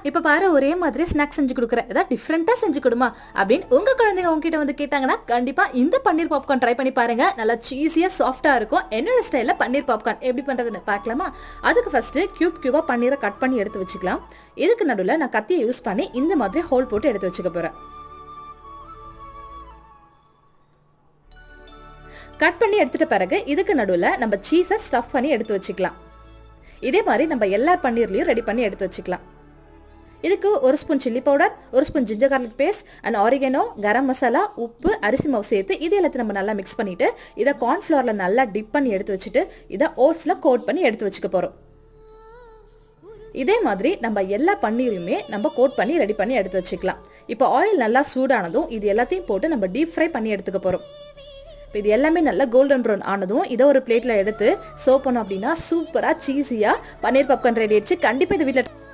இப்ப பாரு ஒரே மாதிரி ஸ்நாக்ஸ் செஞ்சு கொடுக்குறேன், ஏதாவது டிஃப்ரெண்டா செஞ்சு கொடுமா அப்படின்னு உங்க குழந்தைங்க உங்ககிட்ட வந்து கேட்டாங்கன்னா கண்டிப்பா இந்த பன்னீர் பாப்கார்ன் ட்ரை பண்ணி பாருங்க. நல்லா சீஸியா சாஃப்டா இருக்கும். என்னோட ஸ்டைல்ல பன்னீர் பாப்கார்ன் எப்படி பண்றதுன்னு பார்க்கலாமா? அதுக்கு ஃபர்ஸ்ட் கியூபா பன்னீரை கட் பண்ணி எடுத்து வச்சுக்கலாம். இதுக்கு நடுவில் நான் கத்தியை யூஸ் பண்ணி இந்த மாதிரி ஹோல் போட்டு எடுத்து வச்சுக்க போறேன். கட் பண்ணி எடுத்துட்ட பிறகு இதுக்கு நடுவில் நம்ம சீஸை ஸ்டஃப் பண்ணி எடுத்து வச்சுக்கலாம். இதே மாதிரி நம்ம எல்லா பன்னீர்லையும் ரெடி பண்ணி எடுத்து வச்சுக்கலாம். இதுக்கு ஒரு ஸ்பூன் சில்லி பவுடர், ஒரு spoon ginger garlic paste and oregano, garam masala, உப்பு, அரிசி மாவு சேர்த்து இது எல்லாத்தையும் நம்ம நல்லா மிக்ஸ் பண்ணிட்டு இதை கார்ன்ஃப்ளவர்ல நல்லா டிப் பண்ணி எடுத்து வச்சுட்டு இதை ஓட்ஸ்ல கோட் பண்ணி எடுத்து வச்சுக்க போறோம். இதே மாதிரி நம்ம எல்லா பன்னீரையுமே நம்ம கோட் பண்ணி ரெடி பண்ணி எடுத்து வச்சுக்கலாம். இப்போ ஆயில் நல்லா சூடானதும் இது எல்லாத்தையும் போட்டு நம்ம டீப் ஃப்ரை பண்ணி எடுத்துக்க போறோம். இது எல்லாமே நல்லா கோல்டன் ப்ரௌன் ஆனதும் இதை ஒரு பிளேட்ல எடுத்து சர்வ் பண்ணோம் அப்படின்னா சூப்பரா சீஸியா பன்னீர் பாப்கார்ன் ரெடி ஆயிடுச்சு. கண்டிப்பா இந்த வீட்டில்